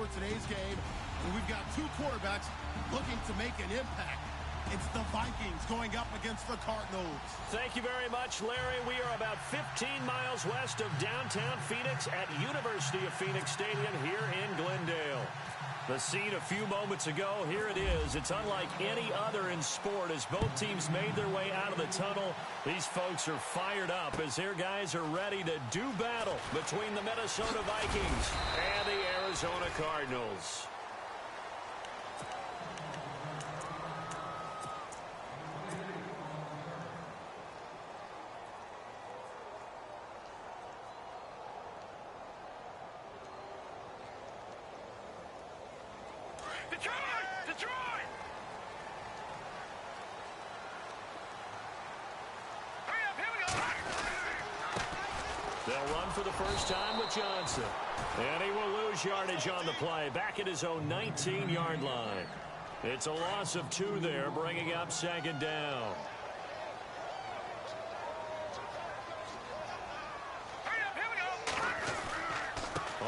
for today's game. And we've got two quarterbacks looking to make an impact. It's the Vikings going up against the Cardinals. Thank you very much, Larry. We are about 15 miles west of downtown Phoenix at University of Phoenix Stadium here in Glendale. The scene a few moments ago, here it is. It's unlike any other in sport as both teams made their way out of the tunnel. These folks are fired up as their guys are ready to do battle between the Minnesota Vikings and the Arizona Cardinals. Detroit! Hurry up, here we go! They'll run for the first time with Johnson. And he will lose yardage on the play, back at his own 19-yard line. It's a loss of 2 there, bringing up second down.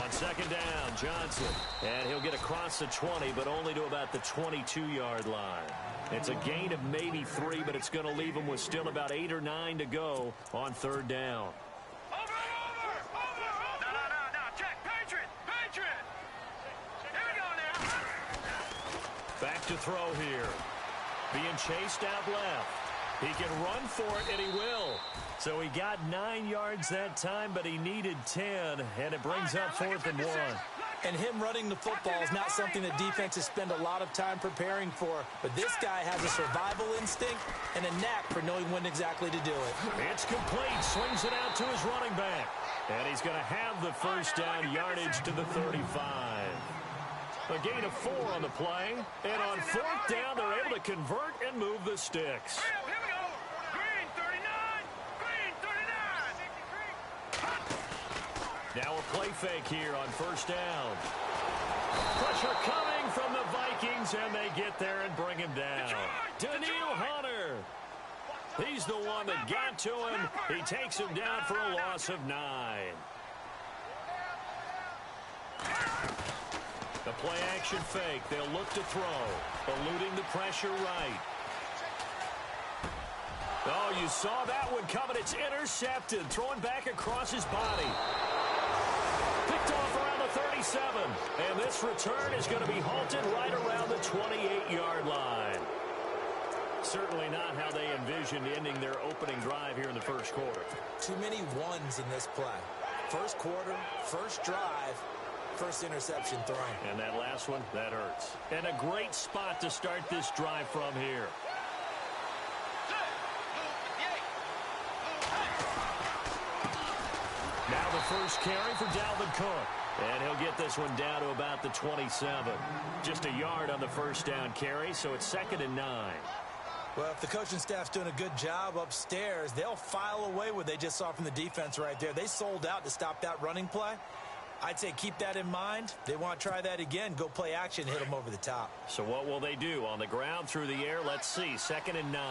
On second down, Johnson. And he'll get across the 20, but only to about the 22-yard line. It's a gain of maybe 3, but it's going to leave him with still about 8 or 9 to go on third down. Over! No, check, Patriot! Here we go now! Back to throw here. Being chased out left. He can run for it, and he will. So he got 9 yards that time, but he needed 10, and it brings up 4th and 1. And him running the football is not something that defenses spend a lot of time preparing for, but this guy has a survival instinct and a knack for knowing when exactly to do it. It's complete. Swings it out to his running back. And he's going to have the first down yardage to the 35. A gain of 4 on the play. And on 4th down, they're able to convert and move the sticks. Here we go! Green 39! Now a play fake here on first down. Pressure coming from the Vikings, and they get there and bring him down. Daniil Hunter. He's the one that got to him. He takes him down for a loss of 9. The play action fake. They'll look to throw. Eluding the pressure right. Oh, you saw that one coming. It's intercepted. Throwing back across his body. Picked off around the 37. And this return is going to be halted right around the 28-yard line. Certainly not how they envisioned ending their opening drive here in the first quarter. Too many ones in this play. First quarter, first drive, first interception thrown. And that last one, that hurts. And a great spot to start this drive from here. Now the first carry for Dalvin Cook. And he'll get this one down to about the 27. Just a yard on the first down carry, so it's 2nd and 9. Well, if the coaching staff's doing a good job upstairs, they'll file away what they just saw from the defense right there. They sold out to stop that running play. I'd say keep that in mind. They want to try that again. Go play action, hit them over the top. So what will they do? On the ground, through the air, let's see. 2nd and 9.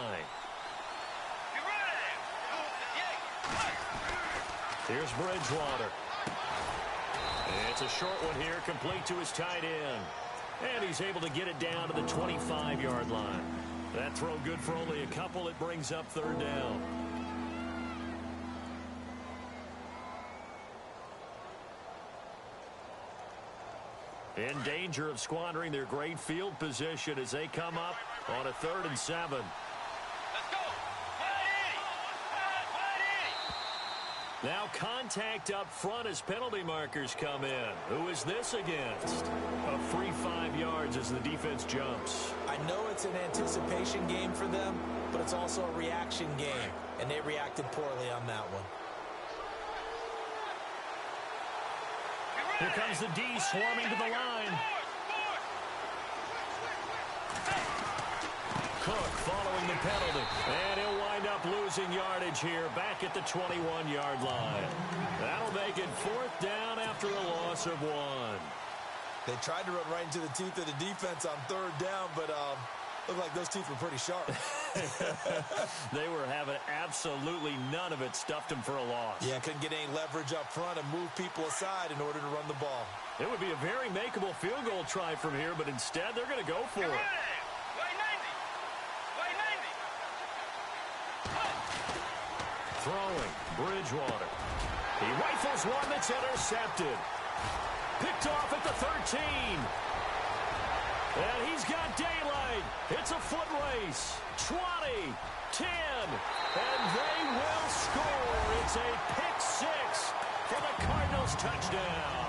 Here's Bridgewater. It's a short one here, complete to his tight end. And he's able to get it down to the 25-yard line. That throw good for only a couple. It brings up 3rd down. In danger of squandering their great field position as they come up on a 3rd and 7. Now contact up front as penalty markers come in. Who is this against? A free 5 yards as the defense jumps. I know it's an anticipation game for them, but it's also a reaction game, and they reacted poorly on that one. Here comes the D swarming to the line. Cook following the penalty, and he'll wind up losing yardage here back at the 21-yard line. That'll make it 4th down after a loss of 1. They tried to run right into the teeth of the defense on 3rd down, but looked like those teeth were pretty sharp. They were having absolutely none of it, stuffed them for a loss. Yeah, couldn't get any leverage up front and move people aside in order to run the ball. It would be a very makeable field goal try from here, but instead they're going to go for it. Throwing, Bridgewater. He rifles one that's intercepted. Picked off at the 13. And he's got daylight. It's a foot race. 20, 10, and they will score. It's a pick six for the Cardinals touchdown.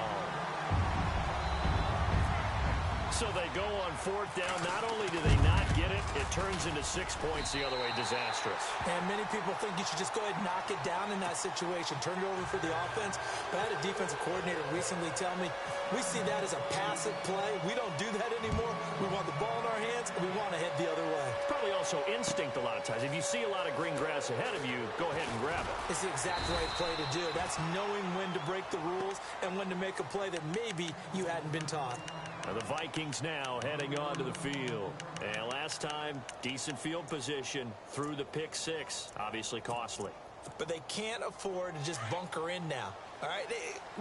So they go on fourth down. Not only do they not get it, it turns into 6 points the other way. Disastrous. And many people think you should just go ahead and knock it down in that situation. Turn it over for the offense. But I had a defensive coordinator recently tell me, we see that as a passive play. We don't do that anymore. We want the ball in our hands, and we want to head the other way. Probably also instinct a lot of times. If you see a lot of green grass ahead of you, go ahead and grab it. It's the exact right play to do. That's knowing when to break the rules and when to make a play that maybe you hadn't been taught. The Vikings now heading on to the field. And last time, decent field position through the pick six. Obviously costly. But they can't afford to just bunker in now. All right,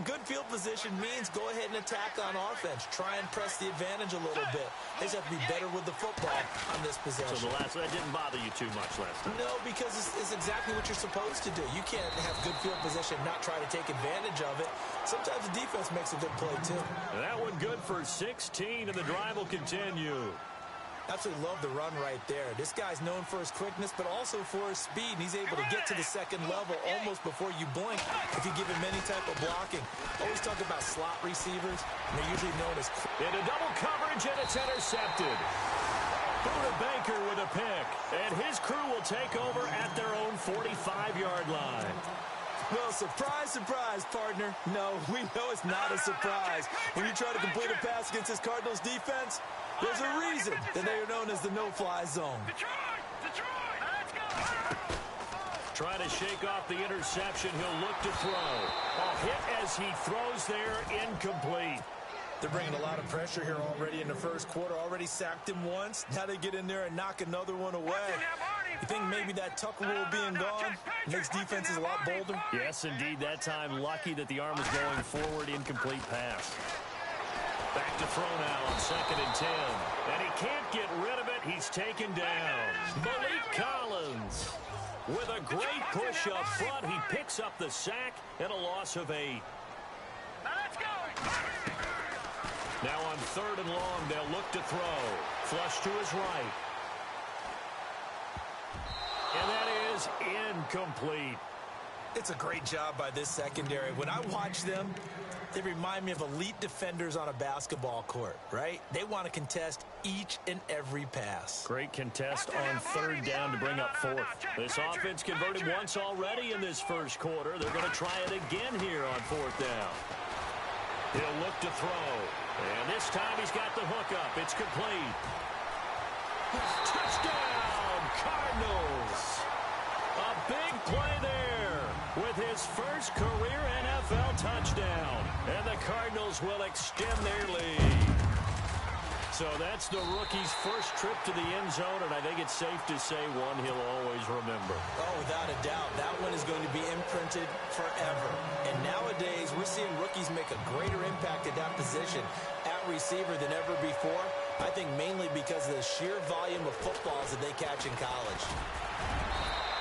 good field position means go ahead and attack on offense. Try and press the advantage a little bit. They just have to be better with the football on this possession. So that didn't bother you too much last time? No, because it's exactly what you're supposed to do. You can't have good field position and not try to take advantage of it. Sometimes the defense makes a good play, too. And that one good for 16, and the drive will continue. Absolutely love the run right there. This guy's known for his quickness, but also for his speed. And he's able to get to the second level almost before you blink if you give him any type of blocking. Always talk about slot receivers. And they're usually known as... Into double coverage, and it's intercepted. Buda Baker with a pick. And his crew will take over at their own 45-yard line. Well, surprise, surprise, partner. No, we know it's not a surprise. When you try to complete a pass against this Cardinals defense, there's a reason that they are known as the no-fly zone. Detroit, let's go. Trying to shake off the interception. He'll look to throw. A hit as he throws there, incomplete. They're bringing a lot of pressure here already in the first quarter. Already sacked him once. Now they get in there and knock another one away. You think maybe that Tucker rule being gone makes defenses a lot bolder? Yes, indeed. That time, lucky that the arm was going forward. Incomplete pass. Back to throw now on 2nd and 10. And he can't get rid of it. He's taken down. Malik Collins with a great push up front. He picks up the sack and a loss of 8. Let's go. Now on 3rd and long, they'll look to throw. Flush to his right. And that is incomplete. It's a great job by this secondary. When I watch them, they remind me of elite defenders on a basketball court, right? They want to contest each and every pass. Great contest on 3rd down to bring up 4th. This offense converted once already in this first quarter. They're going to try it again here on 4th down. He'll look to throw. And this time he's got the hook up. It's complete. Touchdown, Cardinals. A big play there with his first career NFL touchdown. And the Cardinals will extend their lead. So that's the rookie's first trip to the end zone, and I think it's safe to say one he'll always remember. Oh, without a doubt. That one is going to be imprinted forever. And nowadays, we're seeing rookies make a greater impact at that position at receiver than ever before. I think mainly because of the sheer volume of footballs that they catch in college.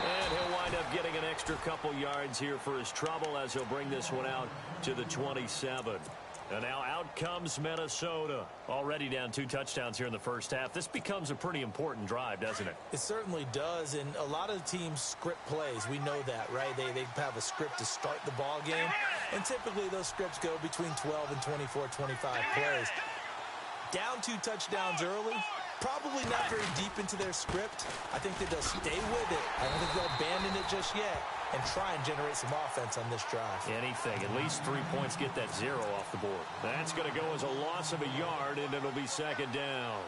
And he'll wind up getting an extra couple yards here for his trouble as he'll bring this one out to the 27. And now out comes Minnesota. Already down 2 touchdowns here in the first half. This becomes a pretty important drive, doesn't it? It certainly does, and a lot of teams script plays. We know that, right? They have a script to start the ball game, and typically those scripts go between 12 and 24, 25 plays. Down 2 touchdowns early, probably not very deep into their script. I think that they'll stay with it. I don't think they'll abandon it just yet and try and generate some offense on this drive. Anything. At least 3 points, get that 0 off the board. That's going to go as a loss of a yard, and it'll be 2nd down.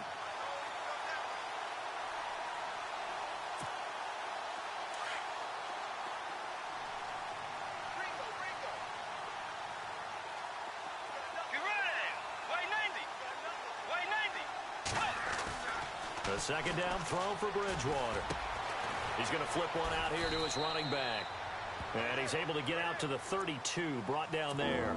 The 2nd down throw for Bridgewater. He's going to flip one out here to his running back. And he's able to get out to the 32, brought down there.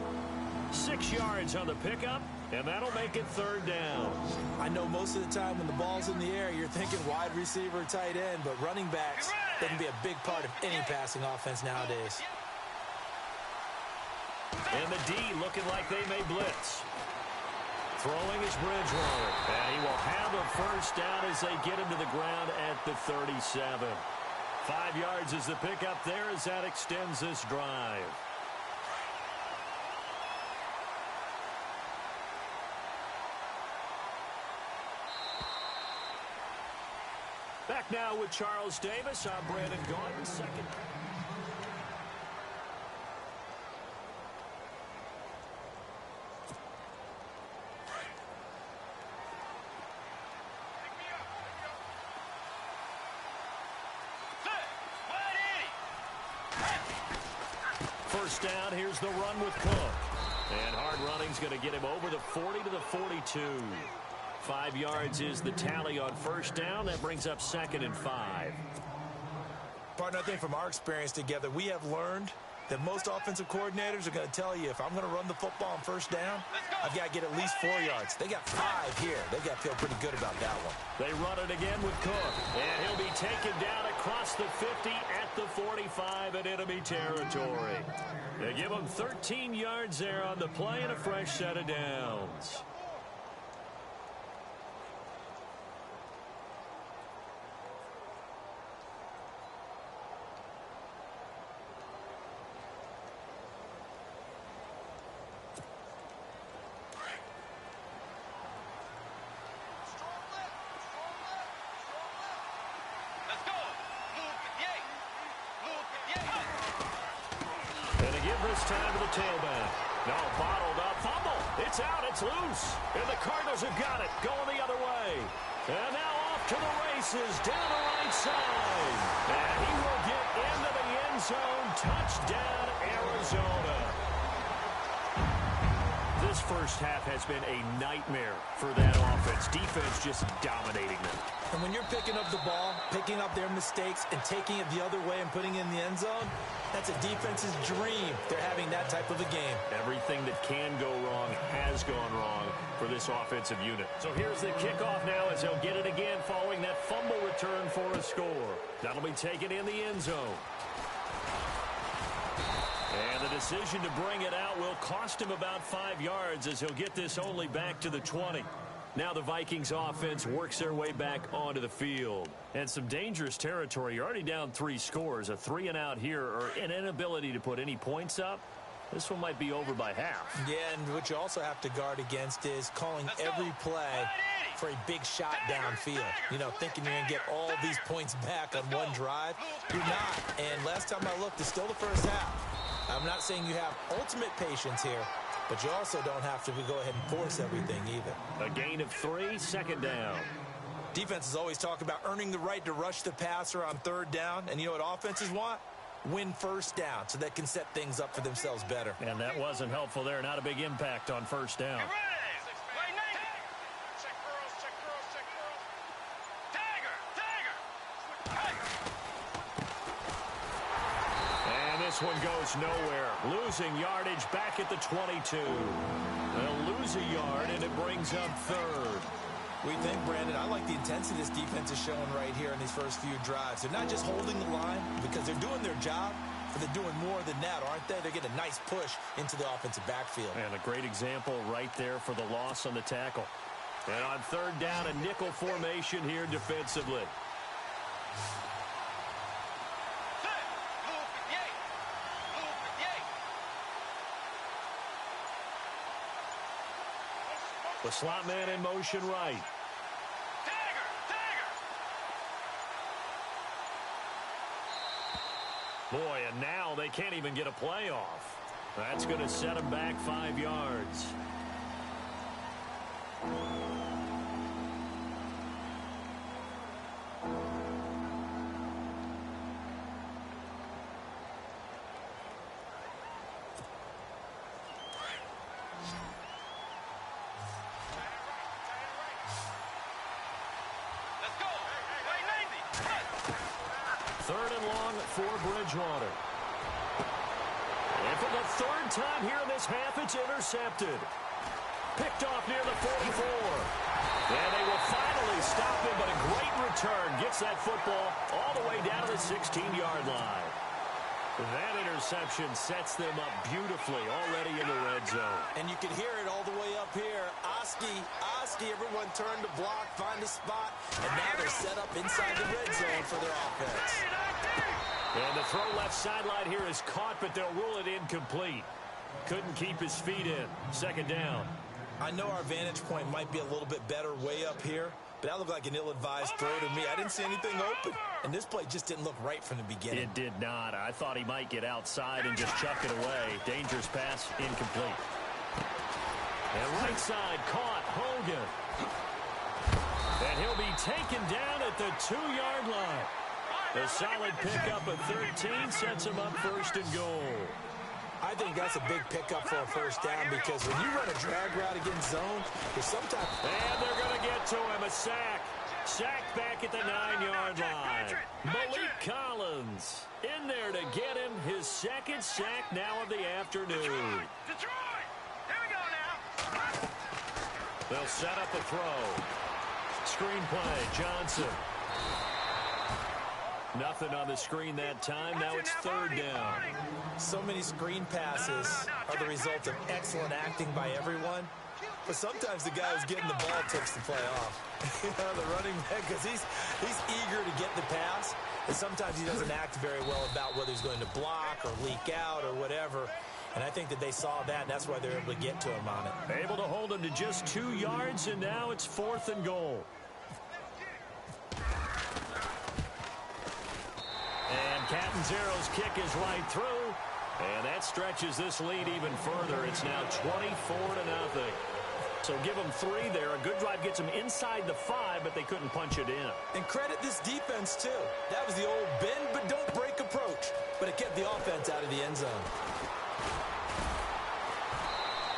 6 yards on the pickup, and that'll make it 3rd down. I know most of the time when the ball's in the air, you're thinking wide receiver, tight end, but running backs, they can be a big part of any passing offense nowadays. And the D looking like they may blitz. Throwing is Bridgewater, and he will have a 1st down as they get him to the ground at the 37. 5 yards is the pickup there as that extends this drive. Back now with Charles Davis. I'm Brandon Gaudin. Second. First down, here's the run with Cook. And hard running's going to get him over the 40 to the 42. 5 yards is the tally on 1st down. That brings up 2nd and 5. Partner, I think from our experience together, we have learned that most offensive coordinators are going to tell you, if I'm going to run the football on 1st down, I've got to get at least 4 yards. They got 5 here. They've got to feel pretty good about that one. They run it again with Cook. And he'll be taken down across the 50 at the 45 in enemy territory. They give him 13 yards there on the play and a fresh set of downs. This time to the tailback. No, bottled up. Fumble. It's out. It's loose. And the Cardinals have got it. Going the other way. And now off to the races. Down the right side. And he will get into the end zone. Touchdown, Arizona. This first half has been a nightmare for that offense. Defense just dominating them. And when you're picking up the ball, picking up their mistakes, and taking it the other way and putting it in the end zone, that's a defense's dream. They're having that type of a game. Everything that can go wrong has gone wrong for this offensive unit. So here's the kickoff now as they'll get it again following that fumble return for a score. That'll be taken in the end zone. And the decision to bring it out will cost him about 5 yards as he'll get this only back to the 20. Now the Vikings offense works their way back onto the field. And some dangerous territory. You're already down 3 scores. A 3-and-out here or an inability to put any points up. This one might be over by half. Yeah, and what you also have to guard against is calling every play for a big shot downfield. You know, thinking you're going to get all these points back on one drive. You're not. And last time I looked, it's still the first half. I'm not saying you have ultimate patience here, but you also don't have to go ahead and force everything either. A gain of 3, 2nd down. Defenses always talk about earning the right to rush the passer on 3rd down. And you know what offenses want? Win 1st down so they can set things up for themselves better. And that wasn't helpful there. Not a big impact on 1st down. This one goes nowhere. Losing yardage back at the 22. They'll lose a yard, and it brings up 3rd. We think, Brandon, I like the intensity this defense is showing right here in these first few drives. They're not just holding the line because they're doing their job, but they're doing more than that, aren't they? They're getting a nice push into the offensive backfield. And a great example right there for the loss on the tackle. And on 3rd down, a nickel formation here defensively. The slot man in motion right. Boy, and now they can't even get a play off. That's going to set them back 5 yards. For Bridgewater. And from the third time here in this half, it's intercepted. Picked off near the 44. And they will finally stop him, but a great return gets that football all the way down to the 16-yard line. That interception sets them up beautifully already in the red zone. And you can hear it all the way up here. Oski, everyone turn to block, find a spot, and now they're set up inside the red zone for their offense. And the throw left sideline here is caught, but they'll rule it incomplete. Couldn't keep his feet in. Second down. I know our vantage point might be a little bit better way up here, but that looked like an ill-advised throw to me. I didn't see anything open, and this play just didn't look right from the beginning. It did not. I thought he might get outside and just chuck it away. Dangerous pass, incomplete. And right side caught, Hogan. And he'll be taken down at the 2-yard line. A solid pickup of 13 sets him up first and goal. I think that's a big pickup for a first down because when you run a drag route against zone, there's sometimes... And they're going to get to him, a sack. Sacked back at the 9-yard line. Malik Collins in there to get him his second sack now of the afternoon. Detroit! Here we go now. They'll set up a throw. Screen play, Johnson. Nothing on the screen that time. Now it's third down. So many screen passes are the result of excellent acting by everyone. But sometimes the guy who's getting the ball takes the play off. The running back, because he's eager to get the pass. And sometimes he doesn't act very well about whether he's going to block or leak out or whatever. And I think that they saw that, and that's why they're able to get to him on it. Able to hold him to just 2 yards, and now it's 4th and goal. And Catanzaro's kick is right through. And that stretches this lead even further. It's now 24-0. So give them 3 there. A good drive gets them inside the 5, but they couldn't punch it in. And credit this defense, too. That was the old bend but don't break approach. But it kept the offense out of the end zone.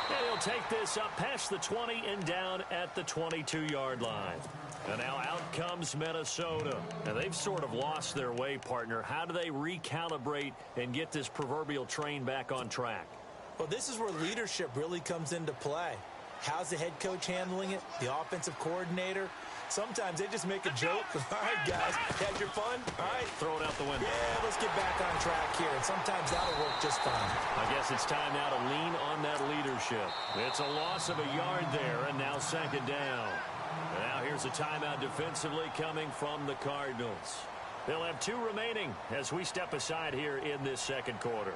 And he'll take this up past the 20 and down at the 22-yard line. And now out comes Minnesota. And they've sort of lost their way, partner. How do they recalibrate and get this proverbial train back on track? Well, this is where leadership really comes into play. How's the head coach handling it? The offensive coordinator? Sometimes they just make a joke. All right, guys, had your fun? All right. Throw it out the window. Yeah, let's get back on track here. And sometimes that'll work just fine. I guess it's time now to lean on that leadership. It's a loss of a yard there, and now second down. And now here's a timeout defensively coming from the Cardinals. They'll have 2 remaining as we step aside here in this second quarter.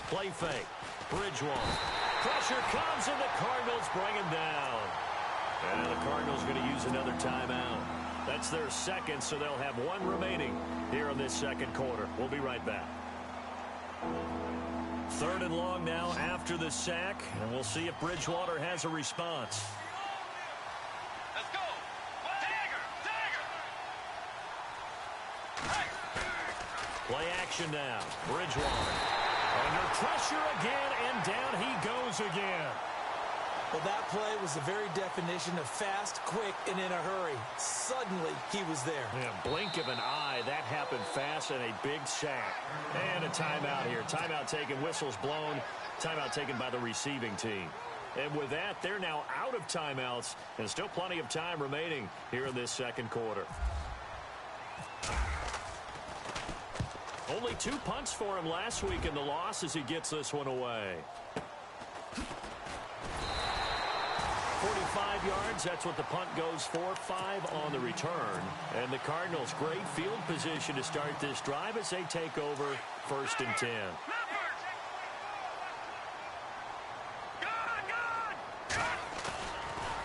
Play fake. Bridgewater. Pressure comes, and the Cardinals bring him down. And the Cardinals going to use another timeout. That's their second, so they'll have 1 remaining here in this second quarter. We'll be right back. 3rd and long now after the sack, and we'll see if Bridgewater has a response. Let's go. Tiger. Play action now. Bridgewater. Under pressure again, and down he goes again. Well, that play was the very definition of fast, quick, and in a hurry. Suddenly, he was there. Yeah, blink of an eye. That happened fast, and a big sack. And a timeout here. Timeout taken, whistles blown. Timeout taken by the receiving team. And with that, they're now out of timeouts, and still plenty of time remaining here in this second quarter. Only 2 punts for him last week in the loss as he gets this one away. 45 yards, that's what the punt goes for. 5 on the return. And the Cardinals, great field position to start this drive as they take over 1st and 10.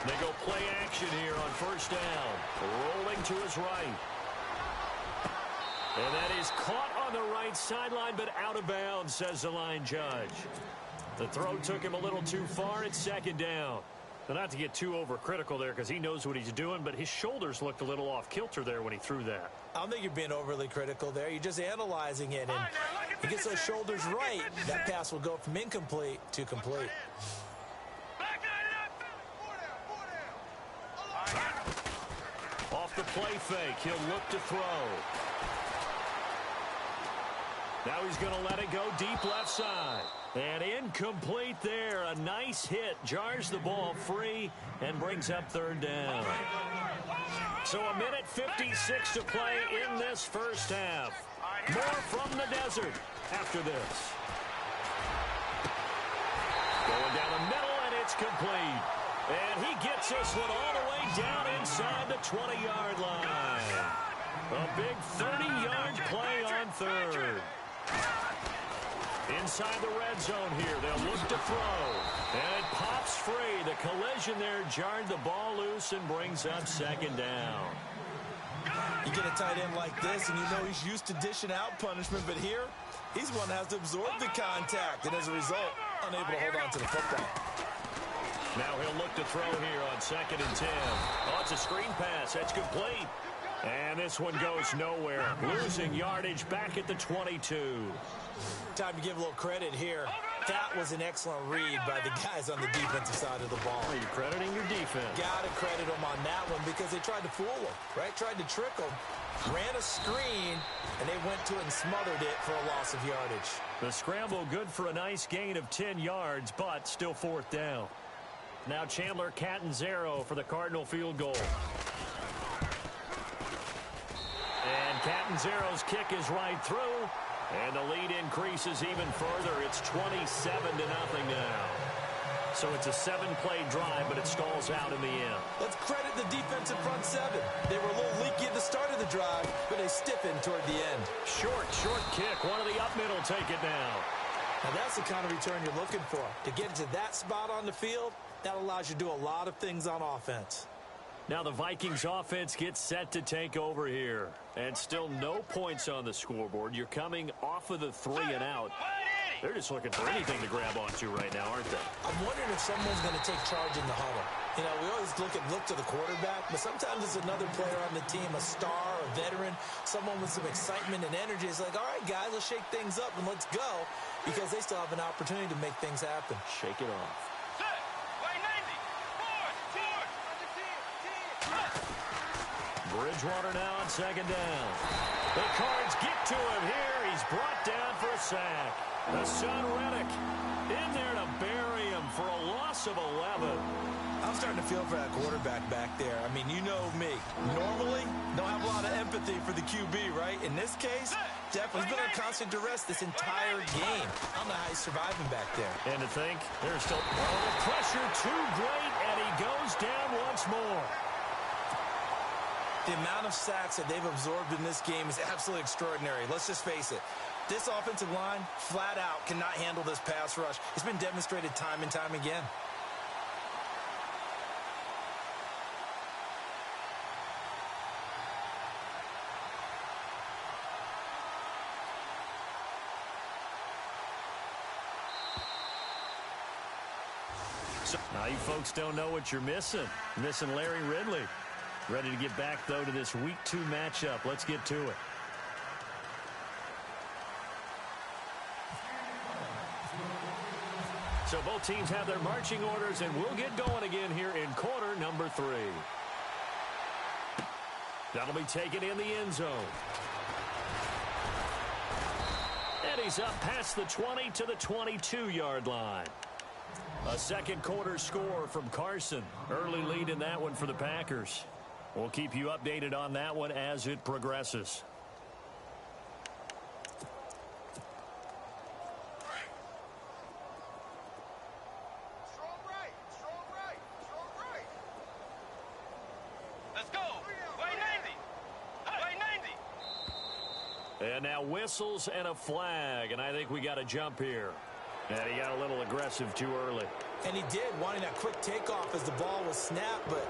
They go play action here on 1st down. Rolling to his right. And that is caught on the right sideline, but out of bounds, says the line judge. The throw took him a little too far. It's 2nd down. So not to get too overcritical there because he knows what he's doing, but his shoulders looked a little off kilter there when he threw that. I don't think you're being overly critical there. You're just analyzing it, and he gets those shoulders right. That pass will go from incomplete to complete. Off the play fake, he'll look to throw. Now he's going to let it go deep left side. And incomplete there. A nice hit. Jars the ball free and brings up third down. So a minute 56 to play in this first half. More from the desert after this. Going down the middle, and it's complete. And he gets this one all the way down inside the 20-yard line. A big 30-yard play on third. Inside the red zone here, they'll look to throw. And it pops free. The collision there jarred the ball loose and brings up second down. You get a tight end like this, and you know he's used to dishing out punishment, but here, he's one that has to absorb the contact, and as a result, unable to hold on to the football. Now he'll look to throw here on 2nd and 10. Oh, it's a screen pass. That's complete. And this one goes nowhere. Losing yardage back at the 22. Time to give a little credit here. That was an excellent read by the guys on the defensive side of the ball. Are you crediting your defense? Got to credit them on that one because they tried to fool them, right? Tried to trick them. Ran a screen, and they went to it and smothered it for a loss of yardage. The scramble good for a nice gain of 10 yards, but still fourth down. Now Chandler Catanzaro for the Cardinal field goal. And Catanzaro's kick is right through. And the lead increases even further. It's 27-0 now. So it's a 7-play drive, but it stalls out in the end. Let's credit the defensive front seven. They were a little leaky at the start of the drive, but they stiffened toward the end. Short kick. One of the up middle take it down. Now that's the kind of return you're looking for. To get to that spot on the field, that allows you to do a lot of things on offense. Now the Vikings offense gets set to take over here. And still no points on the scoreboard. You're coming off of the 3 and out. They're just looking for anything to grab onto right now, aren't they? I'm wondering if someone's going to take charge in the huddle. You know, we always look to the quarterback, but sometimes it's another player on the team, a star, a veteran, someone with some excitement and energy. It's like, all right, guys, let's shake things up and let's go, because they still have an opportunity to make things happen. Shake it off. Bridgewater now on 2nd down. The Cards get to him here. He's brought down for a sack. The son Reddick in there to bury him for a loss of 11. I'm starting to feel for that quarterback back there. I mean, you know me. Normally, don't have a lot of empathy for the QB, right? In this case, definitely he's been under constant duress this entire game. I don't know how he's surviving back there. And to think, there's still the pressure too great, and he goes down once more. The amount of sacks that they've absorbed in this game is absolutely extraordinary. Let's just face it. This offensive line, flat out, cannot handle this pass rush. It's been demonstrated time and time again. So, now you folks don't know what you're missing. Missing Larry Ridley. Ready to get back, though, to this Week 2 matchup. Let's get to it. So both teams have their marching orders, and we'll get going again here in quarter number 3. That'll be taken in the end zone. And he's up past the 20 to the 22-yard line. A second quarter score from Carson. Early lead in that one for the Packers. We'll keep you updated on that one as it progresses. Strong right. Let's go. Way 90. And now whistles and a flag, and I think we got a jump here. And he got a little aggressive too early. And he did, wanting that quick takeoff as the ball was snapped, but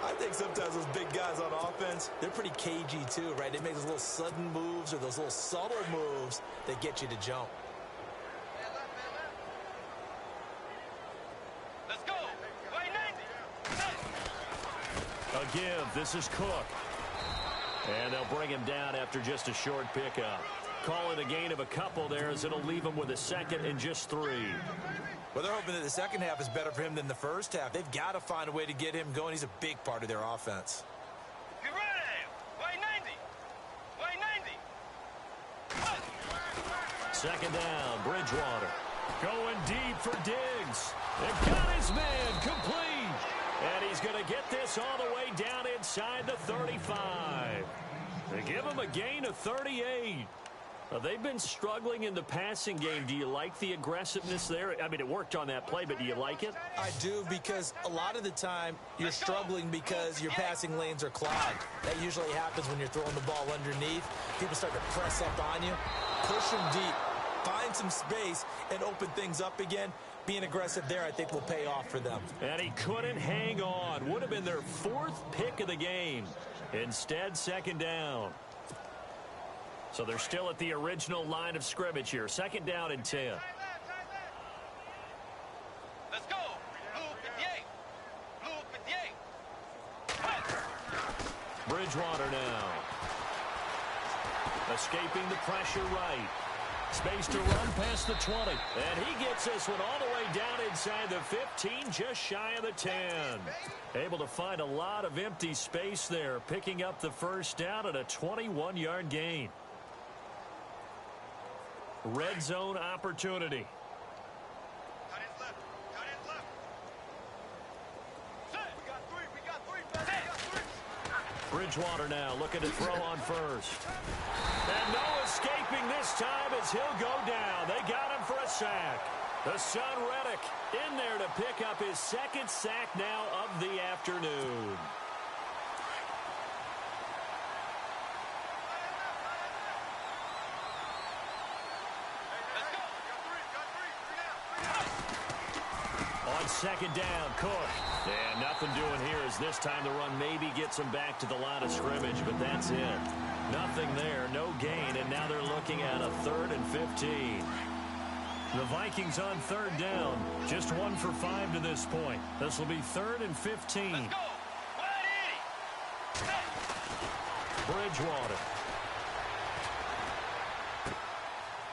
I think sometimes those big guys on offense, they're pretty cagey too, right? They make those little sudden moves or those little subtle moves that get you to jump. Let's go. Way 90. A give. This is Cook. And they'll bring him down after just a short pickup. Call it a gain of a couple there as it'll leave him with a second and just 3. Well, they're hoping that the second half is better for him than the first half. They've got to find a way to get him going. He's a big part of their offense. Get ready. Way 90. Way 90. Second down, Bridgewater. Going deep for Diggs. They've got his man complete. And he's going to get this all the way down inside the 35. They give him a gain of 38. They've been struggling in the passing game. Do you like the aggressiveness there? I mean, it worked on that play, but do you like it? I do, because a lot of the time you're struggling because your passing lanes are clogged. That usually happens when you're throwing the ball underneath. People start to press up on you. Push them deep. Find some space and open things up again. Being aggressive there, I think, will pay off for them. And he couldn't hang on. Would have been their 4th pick of the game. Instead, second down. So they're still at the original line of scrimmage here. Second down and 10. Let's go. Blue 58. Blue 58. Bridgewater now. Escaping the pressure right. Space to run past the 20. And he gets this one all the way down inside the 15, just shy of the 10. Able to find a lot of empty space there, picking up the first down at a 21-yard gain. Red zone opportunity. Cut his left. Cut his left. Set. We got 3. We got 3. We got 3. Bridgewater now looking to throw on first. And no escaping this time as he'll go down. They got him for a sack. The son Reddick in there to pick up his 2nd sack now of the afternoon. On second down, Cook. And nothing doing here as this time the run maybe gets him back to the line of scrimmage, but that's it. Nothing there, no gain, and now they're looking at a 3rd and 15. The Vikings on third down, just 1 for 5 to this point. This will be 3rd and 15. Let's go. 180. Bridgewater.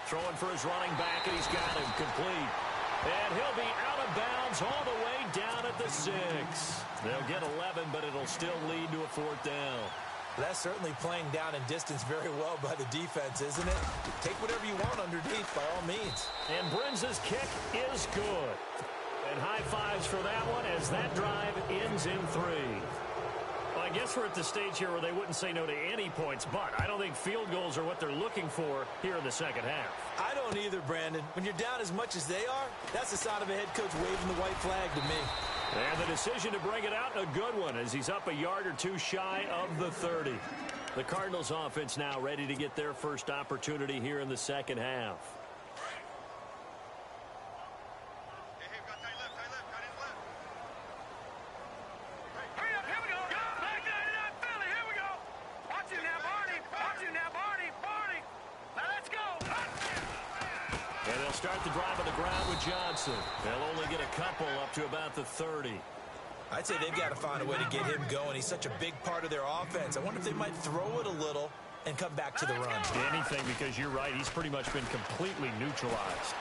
Throwing for his running back, and he's got him complete. And he'll be out of bounds all the way down at the 6. They'll get 11, but it'll still lead to a 4th down. That's certainly playing down in distance very well by the defense, isn't it? Take whatever you want underneath, by all means. And Brinz's kick is good. And high fives for that one as that drive ends in 3. Well, I guess we're at the stage here where they wouldn't say no to any points, but I don't think field goals are what they're looking for here in the second half. I don't either, Brandon. When you're down as much as they are, that's the sign of a head coach waving the white flag to me. And the decision to bring it out, a good one, as he's up a yard or 2 shy of the 30. The Cardinals offense now ready to get their first opportunity here in the second half. Hey, got tight left. Cut his left. Hurry up, here we go. Go back 99 Philly, here we go. Watch you now, Barney. Watch you now, Barney. Barney. Now let's go. And they'll start the drive on the ground with Johnson. They'll only get a couple up to about the 30. I'd say they've got to find a way to get him going. He's such a big part of their offense. I wonder if they might throw it a little and come back to the run. Anything, because you're right. He's pretty much been completely neutralized.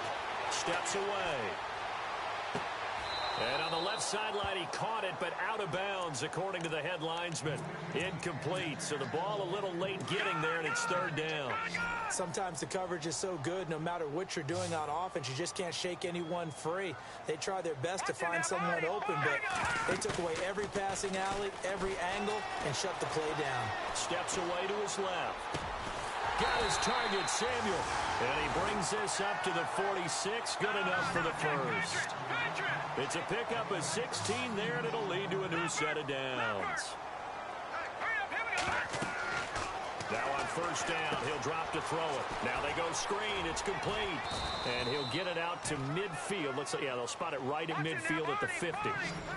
Steps away. And on the left sideline, he caught it, but out of bounds, according to the head linesman. Incomplete, so the ball a little late getting there, and it's 3rd down. Sometimes the coverage is so good, no matter what you're doing on offense, you just can't shake anyone free. They try their best to find someone open, but they took away every passing alley, every angle, and shut the play down. Steps away to his left. Got his target, Samuel. And he brings this up to the 46. Good enough for the first. It's a pickup of 16 there, and it'll lead to a new set of downs. Now on first down, he'll drop to throw it. Now they go screen. It's complete. And he'll get it out to midfield. Looks like, yeah, they'll spot it right at midfield at the 50.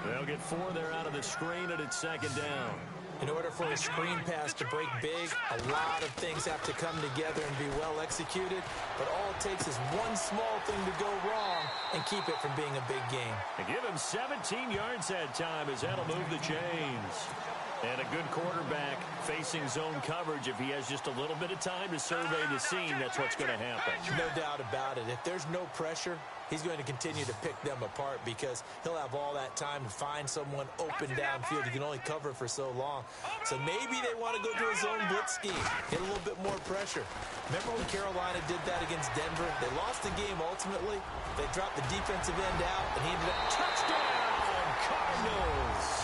They'll get 4 there out of the screen, and it's second down. In order for a screen pass to break big, a lot of things have to come together and be well executed. But all it takes is one small thing to go wrong and keep it from being a big game. And give him 17 yards that time as that'll move the chains. And a good quarterback facing zone coverage. If he has just a little bit of time to survey the scene, that's what's going to happen. No doubt about it. If there's no pressure, he's going to continue to pick them apart because he'll have all that time to find someone open downfield. He can only cover for so long. So maybe they want to go to a zone blitz scheme, get a little bit more pressure. Remember when Carolina did that against Denver? They lost the game ultimately. They dropped the defensive end out, and he ended up touchdown, Cardinals.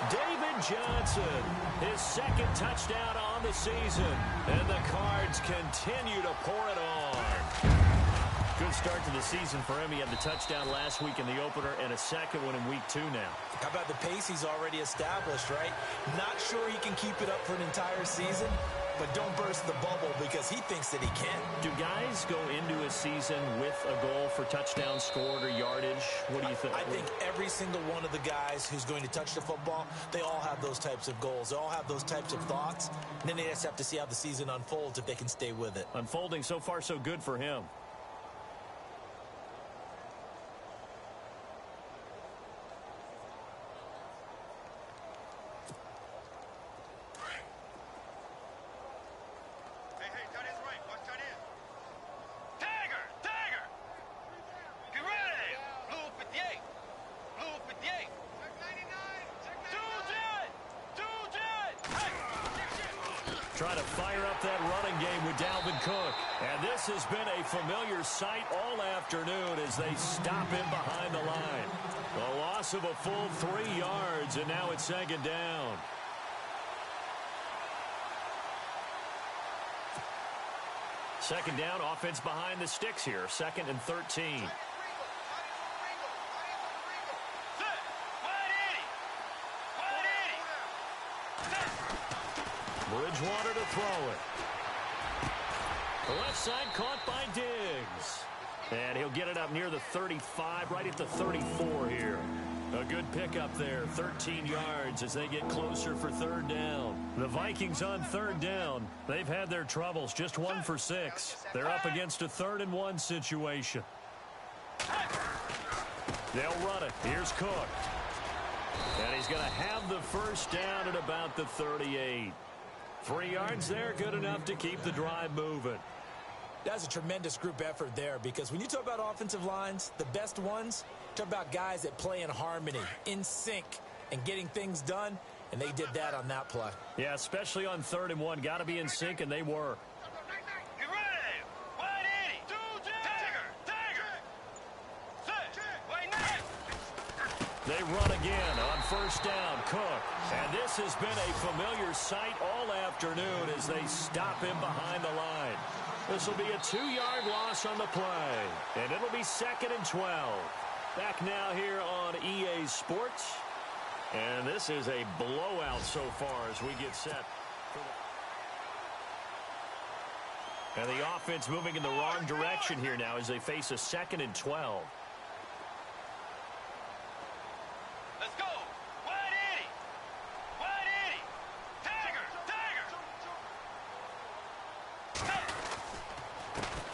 David Johnson, his second touchdown on the season, and the Cards continue to pour it on. Good start to the season for him. He had the touchdown last week in the opener and a second one in week 2 now. How about the pace he's already established, right? Not sure he can keep it up for an entire season, but don't burst the bubble because he thinks that he can. Do guys go into a season with a goal for touchdowns scored or yardage? What do you think? I think every single one of the guys who's going to touch the football, they all have those types of goals. They all have those types of thoughts. And then they just have to see how the season unfolds if they can stay with it. Unfolding so far so good for him. Trying to fire up that running game with Dalvin Cook. And this has been a familiar sight all afternoon as they stop him behind the line. A loss of a full 3 yards, and now it's second down. Second down, offense behind the sticks here. 2nd and 13. Bridgewater to throw it. The left side caught by Diggs. And he'll get it up near the 35, right at the 34 here. A good pickup there, 13 yards as they get closer for 3rd down. The Vikings on 3rd down. They've had their troubles, just 1 for 6. They're up against a 3rd and 1 situation. They'll run it. Here's Cook. And he's going to have the first down at about the 38. 3 yards there, good enough to keep the drive moving. That's a tremendous group effort there because when you talk about offensive lines, the best ones, talk about guys that play in harmony, in sync, and getting things done, and they did that on that play. Yeah, especially on 3rd and 1. Got to be in sync, and they were. They run again on 1st down, Cook. And this has been a familiar sight all afternoon as they stop him behind the line. This will be a 2-yard loss on the play. And it'll be 2nd and 12. Back now here on EA Sports. And this is a blowout so far as we get set. And the offense moving in the wrong direction here now as they face a 2nd and 12. Let's go. Wide Eddie. Wide Eddie. Tiger.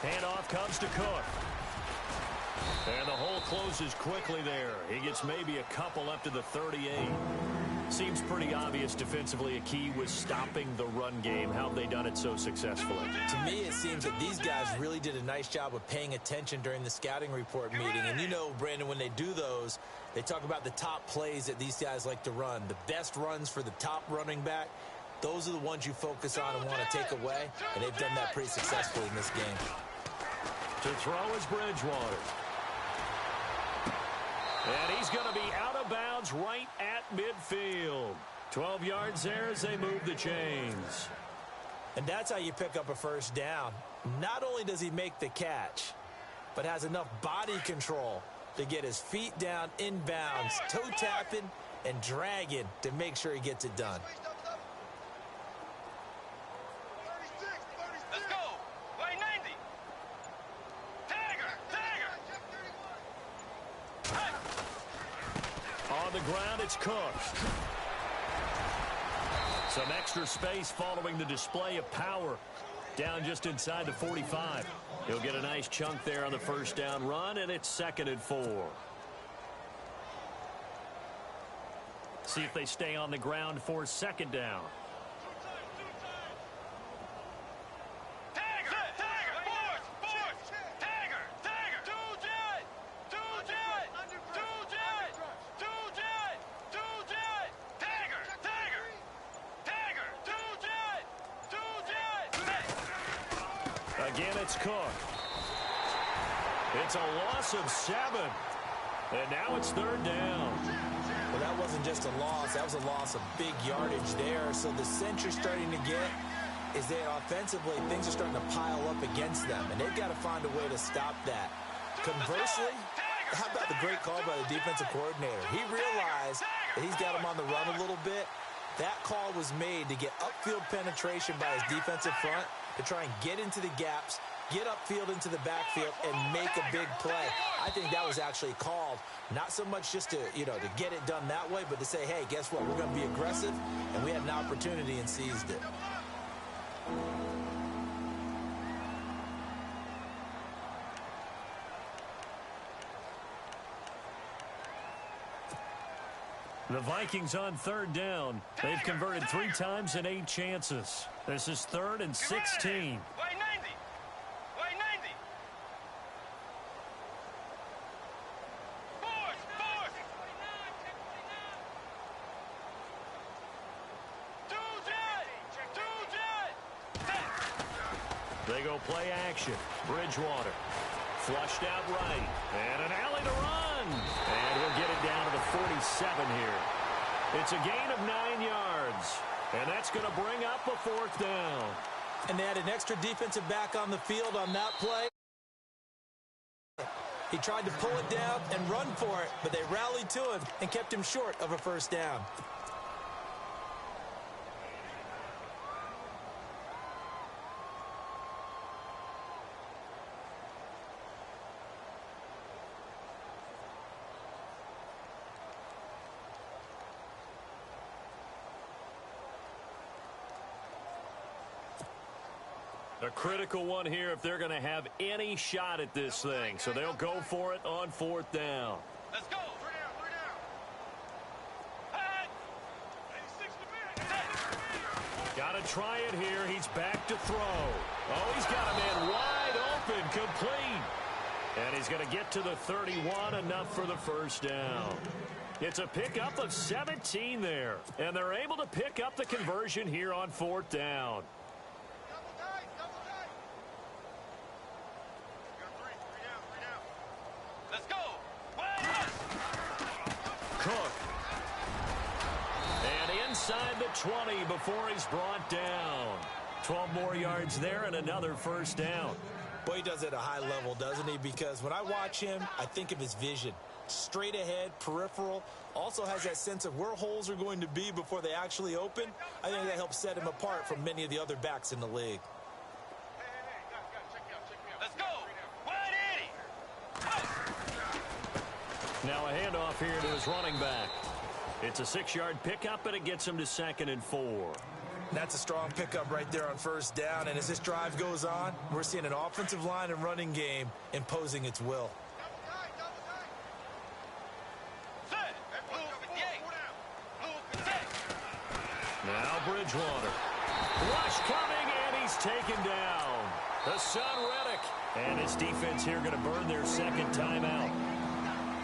Handoff comes to Cook. And the hole closes quickly there. He gets maybe a couple up to the 38. Seems pretty obvious defensively a key was stopping the run game. How have they done it so successfully? To me, it seems that these guys really did a nice job of paying attention during the scouting report meeting. And you know, Brandon, when they do those, they talk about the top plays that these guys like to run. The best runs for the top running back, those are the ones you focus on and want to take away. And they've done that pretty successfully in this game. To throw is Bridgewater. And he's going to be out of bounds right at midfield. 12 yards there as they move the chains. And that's how you pick up a first down. Not only does he make the catch, but has enough body control to get his feet down inbounds, toe tapping and dragging to make sure he gets it done. Let's go. Wide 90. On the ground, it's Cook. Some extra space following the display of power. Down just inside the 45. He'll get a nice chunk there on the first down run, and it's 2nd and 4. see if they stay on the ground for second down. Again, it's Cook. It's a loss of 7. And now it's third down. Well, that wasn't just a loss. That was a loss of big yardage there. So the sense you're starting to get is that offensively, things are starting to pile up against them, and they've got to find a way to stop that. Conversely, how about the great call by the defensive coordinator? He realized that he's got him on the run a little bit. That call was made to get upfield penetration by his defensive front to try and get into the gaps, get upfield into the backfield, and make a big play. I think that was actually called, not so much just to, to get it done that way, but to say, hey, guess what? We're going to be aggressive, and we had an opportunity and seized it. The Vikings on third down. They've converted 3 times in 8 chances. This is 3rd and 16. They go play action. Bridgewater. Flushed out right. And an alley to run. And we'll get it down to the 47 here. It's a gain of 9 yards. And that's going to bring up a 4th down. And they had an extra defensive back on the field on that play. He tried to pull it down and run for it, but they rallied to him and kept him short of a 1st down. A critical one here if they're going to have any shot at this thing. So they'll go for it on 4th down. Let's go. 3 down. Got to try it here. He's back to throw. Oh, he's got a man wide open, complete. And he's going to get to the 31, enough for the 1st down. It's a pickup of 17 there. And they're able to pick up the conversion here on 4th down. Cook. And inside the 20 before he's brought down. 12 more yards there and another 1st down. Boy, he does it at a high level, doesn't he? Because when I watch him, I think of his vision. Straight ahead, peripheral. Also has that sense of where holes are going to be before they actually open. I think that helps set him apart from many of the other backs in the league. Let's go. 180. Now a handoff here to his running back. It's a 6-yard pickup, and it gets him to 2nd and 4. That's a strong pickup right there on 1st down. And as this drive goes on, we're seeing an offensive line and running game imposing its will. Now Bridgewater. Rush coming, and he's taken down. Hassan Reddick. And his defense here going to burn their 2nd timeout.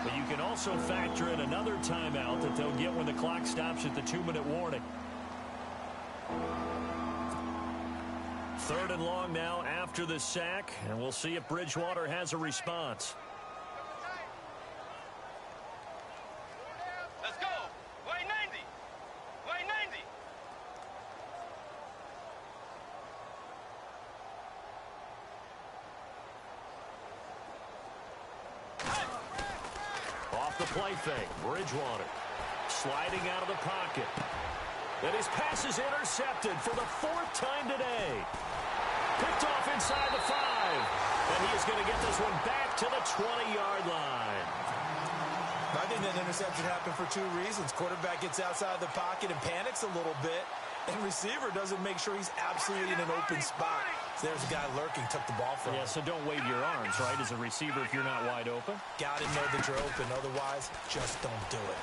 But you can also factor in another timeout that they'll get when the clock stops at the 2-minute warning. 3rd and long now after the sack, and we'll see if Bridgewater has a response. Let's go. 190. 190. Off the play fake, Bridgewater sliding out of the pocket. And his pass is intercepted for the 4th time today. Picked off inside the 5. And he is going to get this one back to the 20-yard line. I think that interception happened for 2 reasons. Quarterback gets outside the pocket and panics a little bit. And receiver doesn't make sure he's absolutely in an open spot. So there's a guy lurking, took the ball from him. Yeah, so don't wave your arms, right, as a receiver if you're not wide open. Got to know that you're open. Otherwise, just don't do it.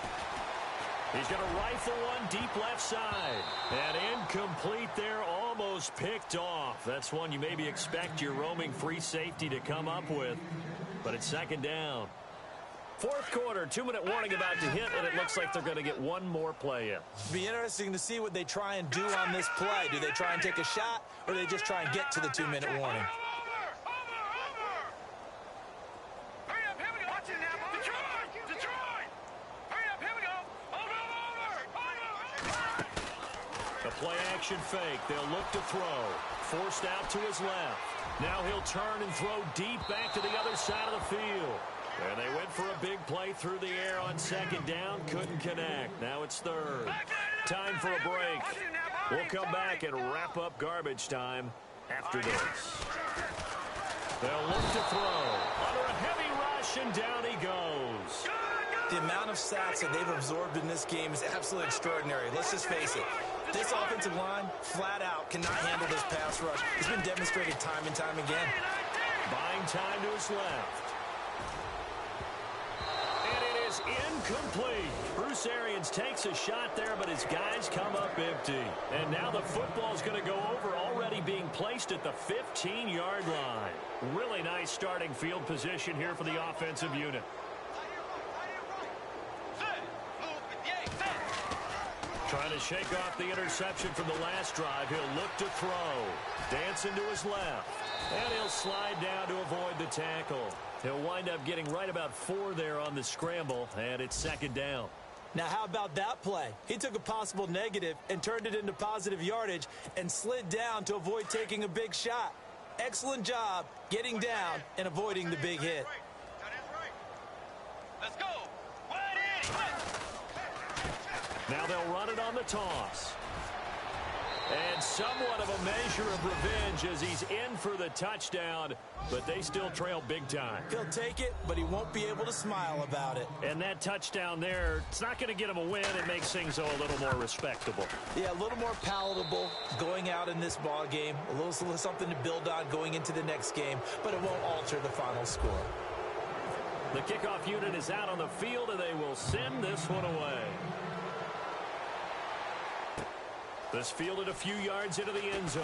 He's going to rifle one deep left side. And incomplete there, almost picked off. That's one you maybe expect your roaming free safety to come up with. But it's second down. Fourth quarter, 2-minute warning about to hit, and it looks like they're going to get one more play in. It'll be interesting to see what they try and do on this play. Do they try and take a shot, or do they just try and get to the 2-minute warning? The play action fake. They'll look to throw. Forced out to his left. Now he'll turn and throw deep back to the other side of the field. And they went for a big play through the air on second down. Couldn't connect. Now it's third. Time for a break. We'll come back and wrap up garbage time after this. They'll look to throw. Under a heavy rush, and down he goes. The amount of sacks that they've absorbed in this game is absolutely extraordinary. Let's just face it. This offensive line, flat out, cannot handle this pass rush. It's been demonstrated time and time again. Buying time to his left. And it is incomplete. Bruce Arians takes a shot there, but his guys come up empty. And now the football's going to go over, already being placed at the 15-yard line. Really nice starting field position here for the offensive unit. Trying to shake off the interception from the last drive. He'll look to throw. Dancing to his left. And he'll slide down to avoid the tackle. He'll wind up getting right about 4 there on the scramble, and it's second down. Now, how about that play? He took a possible negative and turned it into positive yardage and slid down to avoid taking a big shot. Excellent job getting down and avoiding the big hit. Let's go. Now they'll run it on the toss. And somewhat of a measure of revenge as he's in for the touchdown, but they still trail big time. He'll take it, but he won't be able to smile about it. And that touchdown there, it's not going to get him a win. It makes things, though, a little more respectable. Yeah, a little more palatable going out in this ball game. A little something to build on going into the next game, but it won't alter the final score. The kickoff unit is out on the field, and they will send this one away. This fielded a few yards into the end zone.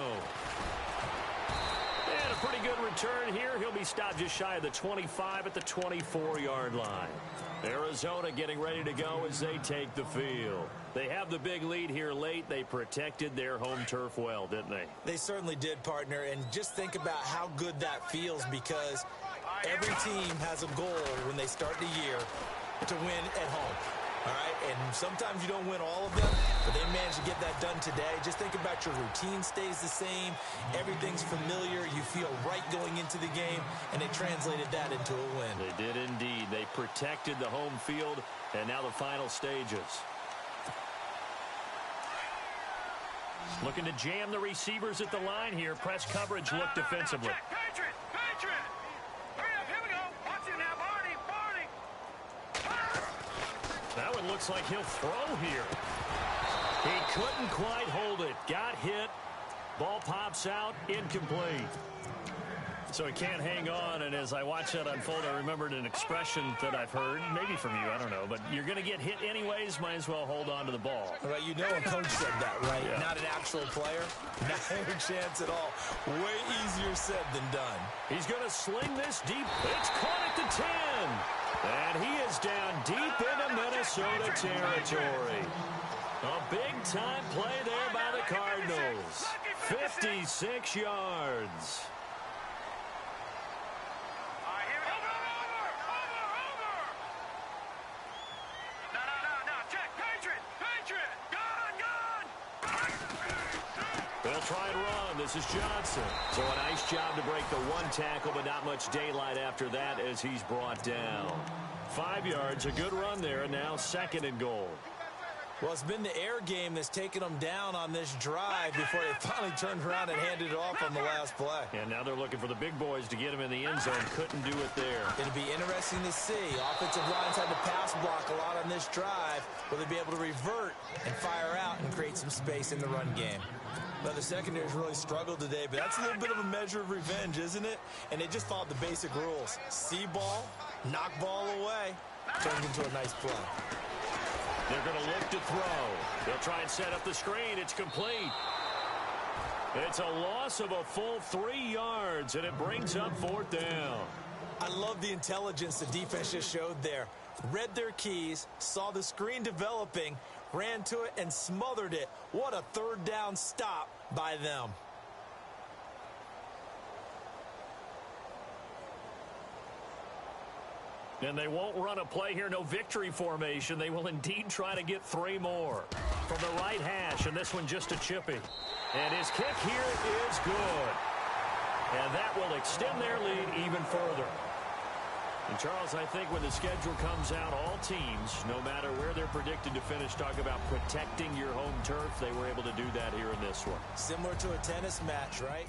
And a pretty good return here. He'll be stopped just shy of the 25 at the 24-yard line. Arizona getting ready to go as they take the field. They have the big lead here late. They protected their home turf well, didn't they? They certainly did, partner. And just think about how good that feels, because every team has a goal when they start the year to win at home. All right, and sometimes you don't win all of them, but they managed to get that done today. Just think about your routine stays the same. Everything's familiar. You feel right going into the game, and they translated that into a win. They did indeed. They protected the home field, and now the final stages. Looking to jam the receivers at the line here. Press coverage look defensively. Patriot! Hurry up, here we go. Watch it now, Barney. That one looks like he'll throw here. He couldn't quite hold it. Got hit. Ball pops out. Incomplete. So he can't hang on, and as I watch that unfold, I remembered an expression that I've heard, maybe from you, I don't know, but you're going to get hit anyways, might as well hold on to the ball. Right, you know a coach said that, right? Yeah. Not an actual player. Not a chance at all. Way easier said than done. He's going to sling this deep. It's caught at the 10. And he is down deep into Minnesota territory. A big-time play there by the Cardinals. 56 yards. They'll try and run. This is Johnson. So a nice job to break the one tackle, but not much daylight after that as he's brought down. 5 yards, a good run there, and now second and goal. Well, it's been the air game that's taken them down on this drive before they finally turned around and handed it off on the last play. And now they're looking for the big boys to get him in the end zone. Couldn't do it there. It'll be interesting to see. Offensive lines had to pass block a lot on this drive. Will they be able to revert and fire out and create some space in the run game? Well, the secondary's really struggled today, but that's a little bit of a measure of revenge, isn't it? And they just followed the basic rules. See ball, knock ball away, turned into a nice play. They're going to look to throw. They'll try and set up the screen. It's complete. It's a loss of a full 3 yards, and it brings up 4th down. I love the intelligence the defense just showed there. Read their keys, saw the screen developing, ran to it, and smothered it. What a 3rd down stop by them. And they won't run a play here, no victory formation. They will indeed try to get 3 more. From the right hash, and this one just a chippy. And his kick here is good. And that will extend their lead even further. And Charles, I think when the schedule comes out, all teams, no matter where they're predicted to finish, talk about protecting your home turf. They were able to do that here in this one. Similar to a tennis match, right?